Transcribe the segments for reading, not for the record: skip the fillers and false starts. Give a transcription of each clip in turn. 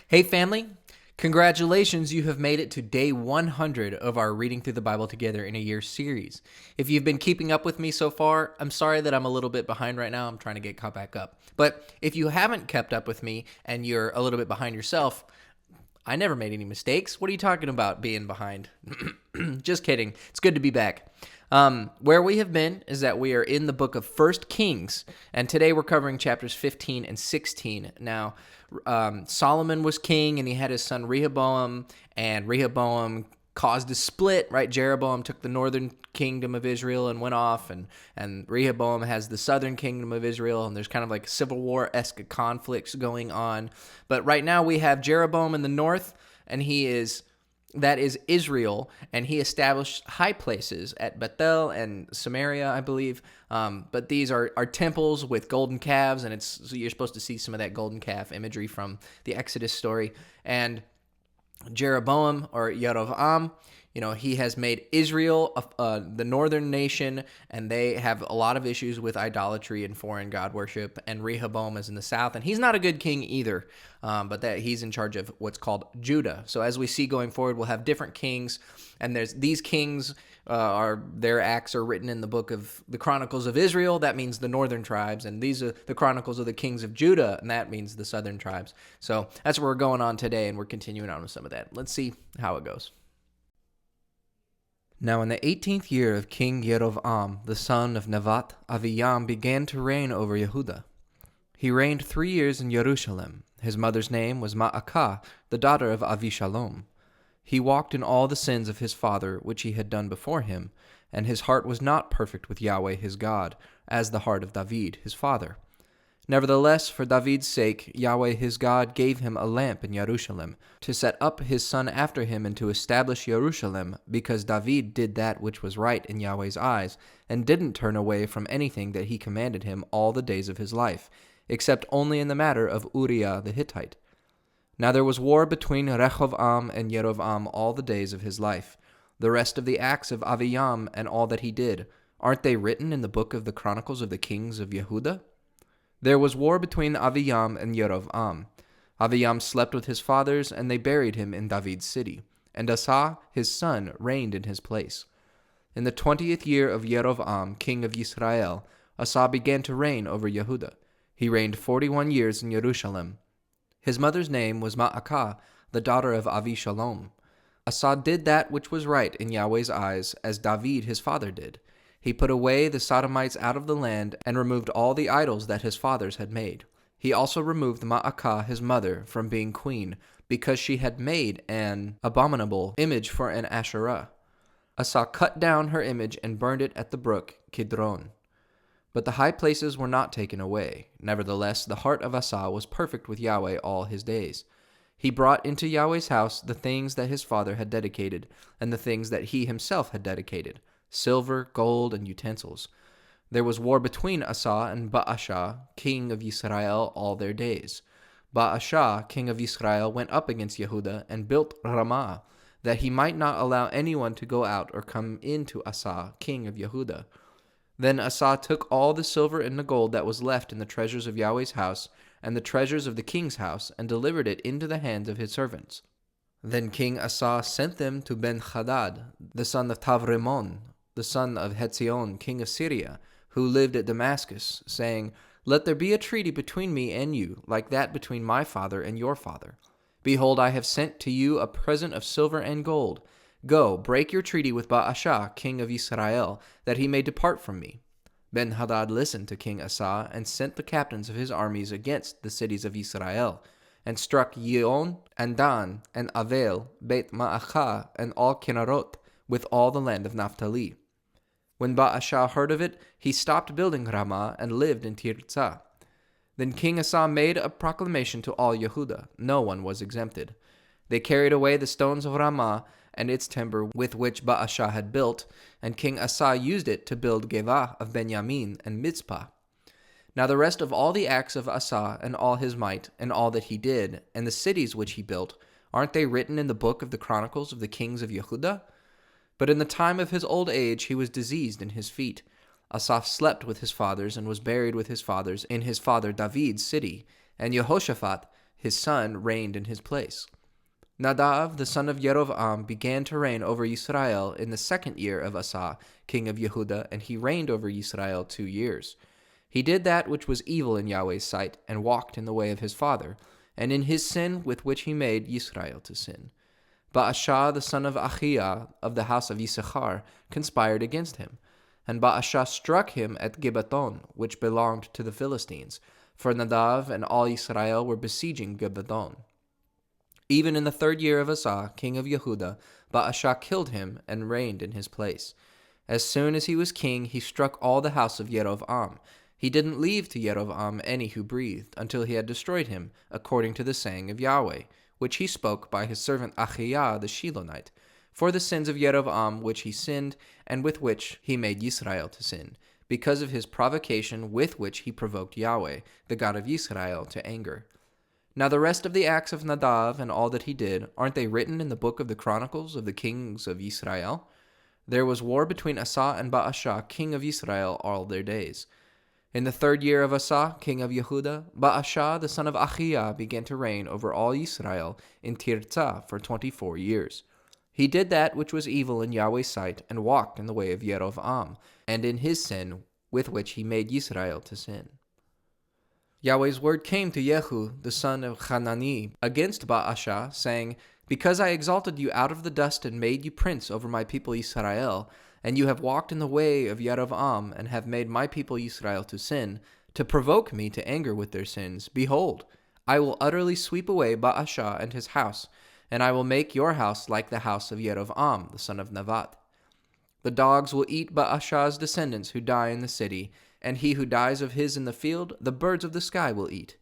Hey, family. Congratulations, you have made it to day 100 of our Reading Through the Bible Together in a Year series. If you've been keeping up with me so far, I'm sorry that I'm a little bit behind right now. I'm trying to get caught back up. But if you haven't kept up with me and you're a little bit behind yourself, I never made any mistakes. What are you talking about being behind? Just kidding. It's good to be back. Where we have been is that we are in the book of 1 Kings, and today we're covering chapters 15 and 16. Now, Solomon was king, and he had his son Rehoboam, and Rehoboam caused a split, right? Jeroboam took the northern kingdom of Israel and went off, and Rehoboam has the southern kingdom of Israel, and there's kind of like Civil War-esque conflicts going on. But right now we have Jeroboam in the north, and that is Israel, and he established high places at Bethel and Samaria, I believe. But these are temples with golden calves, and so you're supposed to see some of that golden calf imagery from the Exodus story. And Jeroboam, or Yerovam, he has made Israel the northern nation, and they have a lot of issues with idolatry and foreign god worship. And Rehoboam is in the south, and he's not a good king either, but that he's in charge of what's called Judah. So as we see going forward, we'll have different kings, and there's these kings their acts are written in the book of the Chronicles of Israel. That means the northern tribes, and these are the Chronicles of the kings of Judah, and that means the southern tribes. So that's where we're going on today, and we're continuing on with some of that. Let's see how it goes. Now in the 18th year of King Yerovam, the son of Nevat, Aviyam began to reign over Yehudah. He reigned 3 years in Jerusalem. His mother's name was Ma'akah, the daughter of Avishalom. He walked in all the sins of his father, which he had done before him, and his heart was not perfect with Yahweh his God, as the heart of David his father. Nevertheless, for David's sake, Yahweh his God gave him a lamp in Jerusalem, to set up his son after him and to establish Jerusalem, because David did that which was right in Yahweh's eyes, and didn't turn away from anything that he commanded him all the days of his life, except only in the matter of Uriah the Hittite. Now there was war between Rehoboam and Yerovam all the days of his life. The rest of the acts of Aviyam and all that he did, aren't they written in the book of the Chronicles of the kings of Yehudah? There was war between Aviyam and Yerovam. Aviyam slept with his fathers, and they buried him in David's city, and Asa, his son, reigned in his place. In the 20th year of Yerovam, king of Israel, Asa began to reign over Yehudah. He reigned 41 years in Jerusalem. His mother's name was Ma'akah, the daughter of Avishalom. Asa did that which was right in Yahweh's eyes, as David his father did. He put away the Sodomites out of the land, and removed all the idols that his fathers had made. He also removed Ma'akah his mother from being queen, because she had made an abominable image for an Asherah. Asa cut down her image and burned it at the brook Kidron. But the high places were not taken away. Nevertheless, the heart of Asa was perfect with Yahweh all his days. He brought into Yahweh's house the things that his father had dedicated, and the things that he himself had dedicated, silver, gold, and utensils. There was war between Asa and Baasha, king of Israel, all their days. Baasha, king of Israel, went up against Yehudah and built Ramah, that he might not allow anyone to go out or come in to Asa, king of Yehudah. Then Asa took all the silver and the gold that was left in the treasures of Yahweh's house, and the treasures of the king's house, and delivered it into the hands of his servants. Then King Asa sent them to Ben-Hadad, the son of Tavrimon, the son of Hetzion, king of Syria, who lived at Damascus, saying, Let there be a treaty between me and you, like that between my father and your father. Behold, I have sent to you a present of silver and gold. Go, break your treaty with Baasha, king of Israel, that he may depart from me. Ben-Hadad listened to King Asa, and sent the captains of his armies against the cities of Israel, and struck Yion, and Dan, and Avel, Beit Ma'achah, and all Kinnerot, with all the land of Naphtali. When Baasha heard of it, he stopped building Ramah, and lived in Tirzah. Then King Asa made a proclamation to all Yehudah. No one was exempted. They carried away the stones of Ramah, and its timber with which Baasha had built, and King Asa used it to build Gevah of Benjamin and Mizpah. Now the rest of all the acts of Asa, and all his might, and all that he did, and the cities which he built, aren't they written in the book of the Chronicles of the kings of Yehudah? But in the time of his old age he was diseased in his feet. Asa slept with his fathers, and was buried with his fathers in his father David's city. And Jehoshaphat, his son, reigned in his place. Nadav, the son of Yerovam, began to reign over Israel in the 2nd year of Asa, king of Yehuda, and he reigned over Israel 2 years. He did that which was evil in Yahweh's sight, and walked in the way of his father, and in his sin with which he made Israel to sin. Baasha, the son of Achiah, of the house of Issachar, conspired against him. And Baasha struck him at Gibbeton, which belonged to the Philistines, for Nadav and all Israel were besieging Gibbeton. Even in the 3rd year of Asa, king of Yehuda, Baasha killed him and reigned in his place. As soon as he was king, he struck all the house of Yerovam. He didn't leave to Yerovam any who breathed, until he had destroyed him, according to the saying of Yahweh, which he spoke by his servant Achiah the Shilonite, for the sins of Yerovam which he sinned, and with which he made Israel to sin, because of his provocation with which he provoked Yahweh, the God of Israel, to anger. Now the rest of the acts of Nadav and all that he did, aren't they written in the book of the Chronicles of the kings of Israel? There was war between Asa and Baasha, king of Israel, all their days. In the 3rd year of Asa, king of Yehuda, Baasha, the son of Achiah, began to reign over all Israel in Tirzah for 24 years. He did that which was evil in Yahweh's sight, and walked in the way of Yerovam, and in his sin with which he made Israel to sin. Yahweh's word came to Jehu, the son of Hanani, against Baasha, saying, Because I exalted you out of the dust and made you prince over my people Israel, and you have walked in the way of Yerovam, and have made my people Israel to sin, to provoke me to anger with their sins, behold, I will utterly sweep away Baasha and his house, and I will make your house like the house of Yerovam, the son of Nevat. The dogs will eat Baasha's descendants who die in the city, and he who dies of his in the field, the birds of the sky will eat.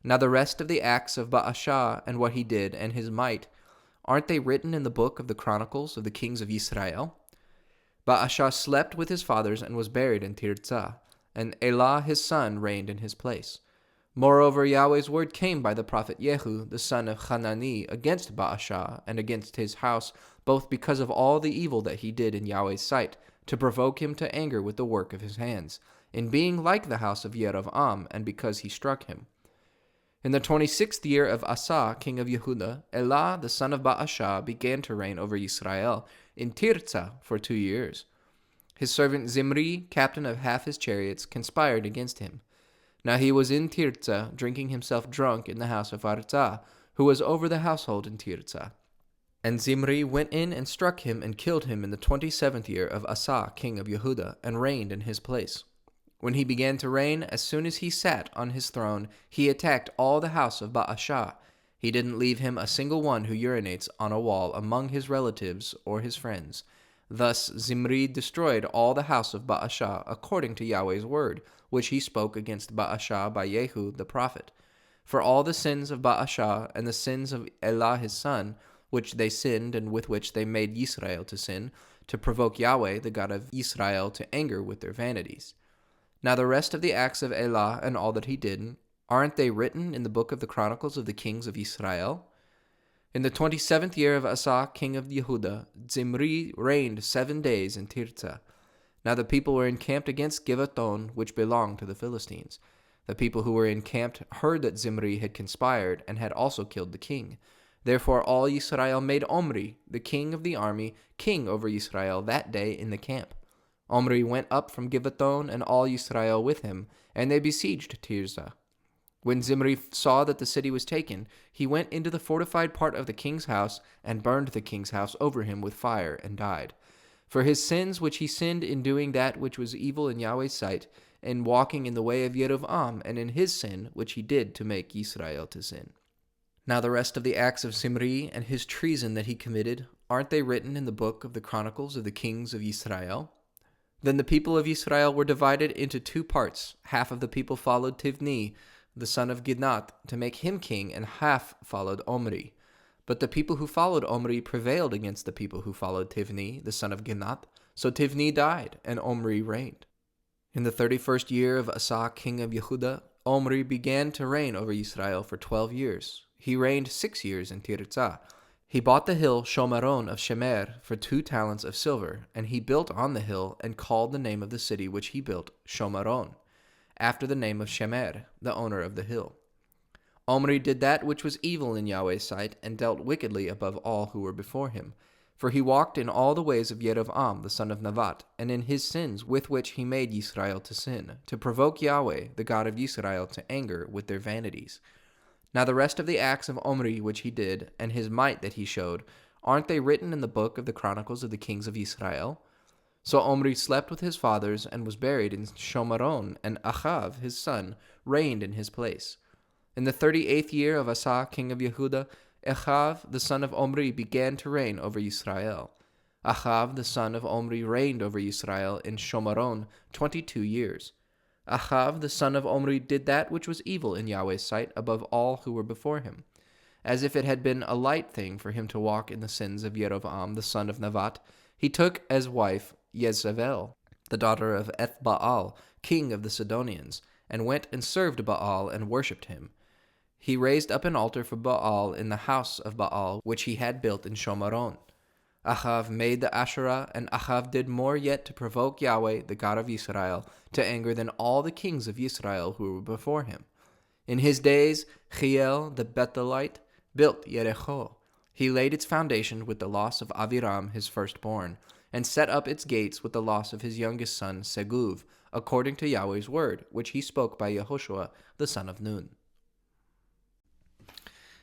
Now the rest of the acts of Baasha, and what he did, and his might, aren't they written in the book of the Chronicles of the kings of Israel? Baasha slept with his fathers and was buried in Tirzah, and Elah his son reigned in his place. Moreover, Yahweh's word came by the prophet Jehu, the son of Hanani, against Baasha and against his house, both because of all the evil that he did in Yahweh's sight, to provoke him to anger with the work of his hands, in being like the house of Yerovam, and because he struck him. In the 26th year of Asa, king of Yehuda, Elah, the son of Baasha, began to reign over Israel in Tirzah for 2 years. His servant Zimri, captain of half his chariots, conspired against him. Now he was in Tirzah, drinking himself drunk in the house of Arza, who was over the household in Tirzah. And Zimri went in and struck him and killed him in the 27th year of Asa, king of Yehuda, and reigned in his place. When he began to reign, as soon as he sat on his throne, he attacked all the house of Baasha. He didn't leave him a single one who urinates on a wall among his relatives or his friends. Thus Zimri destroyed all the house of Baasha according to Yahweh's word, which he spoke against Baasha by Jehu the prophet. For all the sins of Baasha and the sins of Elah his son, which they sinned and with which they made Israel to sin, to provoke Yahweh the God of Israel to anger with their vanities. Now the rest of the acts of Elah and all that he did, aren't they written in the book of the Chronicles of the kings of Israel? In the 27th year of Asa, king of Yehuda, Zimri reigned 7 days in Tirzah. Now the people were encamped against Giv'aton, which belonged to the Philistines. The people who were encamped heard that Zimri had conspired and had also killed the king. Therefore all Israel made Omri, the king of the army, king over Israel that day in the camp. Omri went up from Giv'aton and all Israel with him, and they besieged Tirzah. When Zimri saw that the city was taken, he went into the fortified part of the king's house and burned the king's house over him with fire and died. For his sins which he sinned in doing that which was evil in Yahweh's sight, in walking in the way of Yerovam, and in his sin which he did to make Israel to sin. Now the rest of the acts of Zimri and his treason that he committed, aren't they written in the book of the Chronicles of the kings of Israel? Then the people of Israel were divided into 2 parts. Half of the people followed Tivni, the son of Gidnat, to make him king, and half followed Omri. But the people who followed Omri prevailed against the people who followed Tivni, the son of Gidnat. So Tivni died, and Omri reigned. In the 31st year of Asa, king of Yehuda, Omri began to reign over Israel for 12 years. He reigned 6 years in Tirzah. He bought the hill Shomaron of Shemer for 2 talents of silver, and he built on the hill and called the name of the city which he built Shomaron, after the name of Shemer, the owner of the hill. Omri did that which was evil in Yahweh's sight, and dealt wickedly above all who were before him. For he walked in all the ways of Yerovam the son of Nevat, and in his sins with which he made Yisrael to sin, to provoke Yahweh, the God of Yisrael, to anger with their vanities. Now the rest of the acts of Omri which he did, and his might that he showed, aren't they written in the book of the Chronicles of the kings of Israel? So Omri slept with his fathers, and was buried in Shomaron, and Achav his son reigned in his place. In the 38th year of Asa king of Yehuda, Achav the son of Omri began to reign over Yisrael. Achav the son of Omri reigned over Yisrael in Shomaron 22 years. Achav the son of Omri did that which was evil in Yahweh's sight above all who were before him, as if it had been a light thing for him to walk in the sins of Yerovam the son of Nevat. He took as wife Jezebel, the daughter of Ethbaal, king of the Sidonians, and went and served Baal and worshipped him. He raised up an altar for Baal in the house of Baal, which he had built in Shomaron. Achav made the Asherah, and Achav did more yet to provoke Yahweh, the God of Israel, to anger than all the kings of Israel who were before him. In his days, Chiel the Bethelite built Jericho. He laid its foundation with the loss of Aviram his firstborn, and set up its gates with the loss of his youngest son Seguv, according to Yahweh's word, which he spoke by Yehoshua the son of Nun.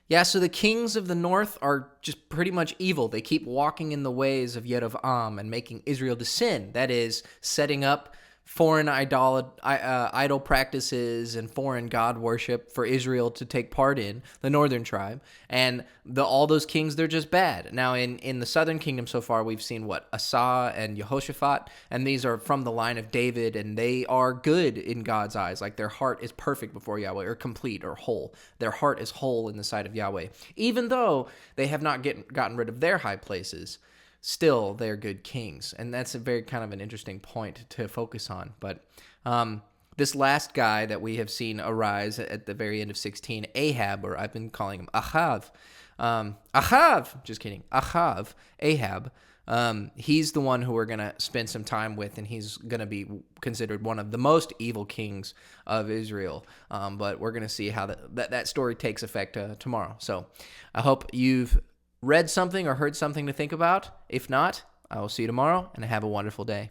Yeah, so the kings of the north are just pretty much evil. They keep walking in the ways of Yerovam and making Israel to sin. That is, setting up foreign idol practices and foreign god worship for Israel to take part in, the northern tribe. And all those kings, they're just bad. Now, in the southern kingdom so far, we've seen, Asa and Jehoshaphat, and these are from the line of David, and they are good in God's eyes. Like, their heart is perfect before Yahweh, or complete, or whole. Their heart is whole in the sight of Yahweh. Even though they have not gotten rid of their high places, still they're good kings. And that's a very kind of an interesting point to focus on. But this last guy that we have seen arise at the very end of 16, Ahab, or I've been calling him Achav. Ahab. He's the one who we're going to spend some time with, and he's going to be considered one of the most evil kings of Israel. But we're going to see how that story takes effect tomorrow. So I hope you've read something or heard something to think about. If not, I will see you tomorrow, and have a wonderful day.